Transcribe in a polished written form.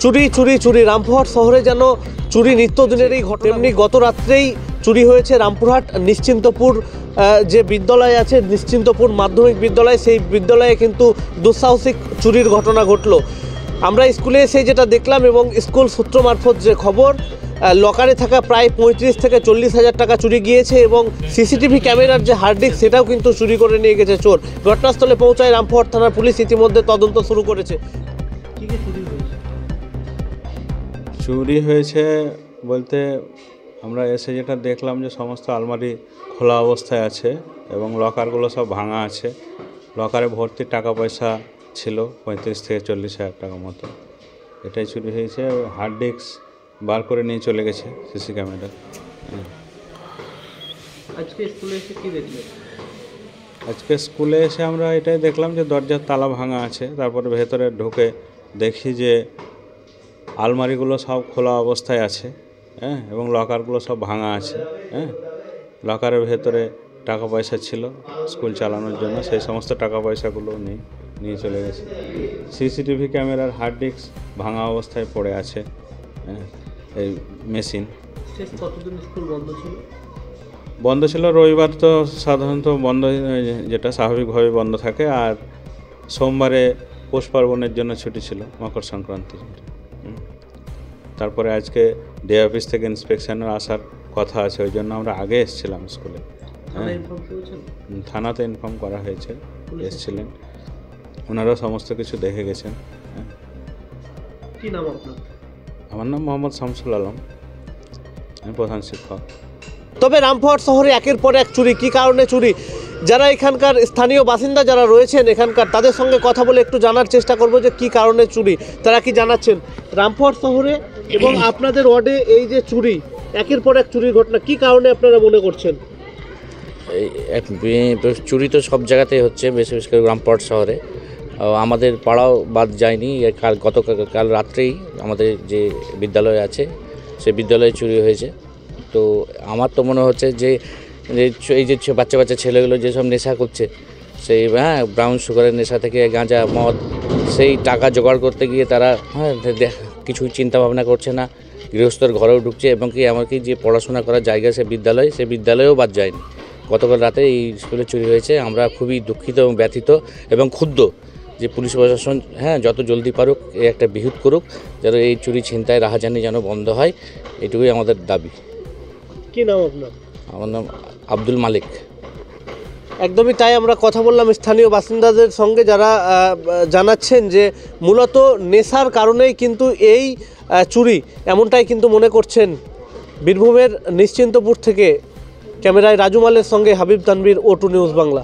চুরি চুরি চুরি রামপুরহাট শহরে যেন চুরি নিত্যদিনেরই ঘটনা। তেমনি গত রাত্রেই চুরি হয়েছে রামপুরহাট নিশ্চিন্তপুর যে বিদ্যালয় আছে, নিশ্চিন্তপুর মাধ্যমিক বিদ্যালয়, সেই বিদ্যালয়ে কিন্তু দুঃসাহসিক চুরির ঘটনা ঘটলো। আমরা স্কুলে এসে যেটা দেখলাম এবং স্কুল সূত্র মারফত যে খবর, লকারে থাকা প্রায় 35 থেকে 40 হাজার টাকা চুরি গিয়েছে এবং সিসিটিভি ক্যামেরার যে হার্ড ডিস্ক সেটাও কিন্তু চুরি করে নিয়ে গেছে চোর। ঘটনাস্থলে পৌঁছায় রামপুরহাট থানার পুলিশ, ইতিমধ্যে তদন্ত শুরু করেছে। চুরি হয়েছে বলতে আমরা এসে যেটা দেখলাম যে সমস্ত আলমারি খোলা অবস্থায় আছে এবং লকারগুলো সব ভাঙা আছে। লকারে ভর্তি টাকা পয়সা ছিল 35 থেকে 40 হাজার টাকা মতো। এটাই চুরি হয়েছে। হার্ড ডিস্ক বার করে নিয়ে চলে গেছে সিসি ক্যামেরা। আজকে স্কুলে এসে কি দেখলেন? আজকে স্কুলে এসে আমরা এটাই দেখলাম যে দরজার তালা ভাঙা আছে। তারপরে ভেতরে ঢুকে দেখি যে আলমারিগুলো সব খোলা অবস্থায় আছে, এবং লকারগুলো সব ভাঙা আছে। লকারের ভেতরে টাকা পয়সা ছিল স্কুল চালানোর জন্য, সেই সমস্ত টাকা পয়সাগুলো নিয়ে চলে গেছে। সিসিটিভি ক্যামেরার হার্ড ডিস্ক ভাঙা অবস্থায় পড়ে আছে। এই মেশিন কতদিন স্কুল বন্ধ ছিল? রবিবার তো সাধারণত বন্ধ, যেটা স্বাভাবিকভাবে বন্ধ থাকে, আর সোমবারে পৌষ পার্বণের জন্য ছুটি ছিল, মকর সংক্রান্তি। তারপরে আজকে ডে অফিস থেকে ইন্সপেকশনের আসার কথা আছে, ওই জন্য আমরা আগে এসেছিলাম স্কুলে। থানাতে ইনফর্ম করা হয়েছে, এসেছিলেন ওনারাও সমস্ত কিছু দেখে গেছেন। কি নাম আপনার? আমার নাম মোহাম্মদ শামসুল আলম, আমি প্রধান শিক্ষক। তবে রামপুরহাট শহরে একের পর এক চুরি, কী কারণে চুরি, যারা এখানকার স্থানীয় বাসিন্দা যারা রয়েছেন এখানকার, তাদের সঙ্গে কথা বলে একটু জানার চেষ্টা করব যে কী কারণে চুরি, তারা কি জানাচ্ছেন। রামপুরহাট শহরে এবং আপনাদের ওয়ার্ডে এই যে চুরি, একের পর এক চুরির ঘটনা, কী কারণে আপনারা মনে করছেন? চুরি তো সব জায়গাতেই হচ্ছে, বিশেষ করে রামপুরহাট শহরে। আমাদের পাড়াও বাদ যায়নি। গতকাল রাত্রেই আমাদের যে বিদ্যালয় আছে সে বিদ্যালয়ে চুরি হয়েছে। তো আমার তো মনে হচ্ছে যে এই যে বাচ্চা বাচ্চা ছেলেগুলো যেসব নেশা করছে, সেই ব্রাউন সুগারের নেশা থেকে গাঁজা মদ, সেই টাকা জোগাড় করতে গিয়ে তারা কিছুই চিন্তা ভাবনা করছে না, গৃহস্থর ঘরেও ঢুকছে, এবং কি এমনকি যে পড়াশোনা করার জায়গা সে বিদ্যালয়েও বাদ যায়নি। গতকাল রাতে এই স্কুলে চুরি হয়েছে। আমরা খুবই দুঃখিত এবং ব্যথিত এবং ক্ষুব্ধ যে পুলিশ প্রশাসন যত জলদি পারুক একটা বিহিত করুক, যেন এই চুরি ছিনতাই রাহাজানি যেন বন্ধ হয়, এটুকুই আমাদের দাবি। কি নাম আপনার? আমার নাম আব্দুল মালিক। একদমই তাই, আমরা কথা বললাম স্থানীয় বাসিন্দাদের সঙ্গে, যারা জানাচ্ছেন যে মূলত নেশার কারণেই কিন্তু এই চুরি, এমনটাই কিন্তু মনে করছেন। বীরভূমের নিশ্চিন্তপুর থেকে ক্যামেরায় রাজু মালের সঙ্গে হাবিব তানভীর, O2 নিউজ বাংলা।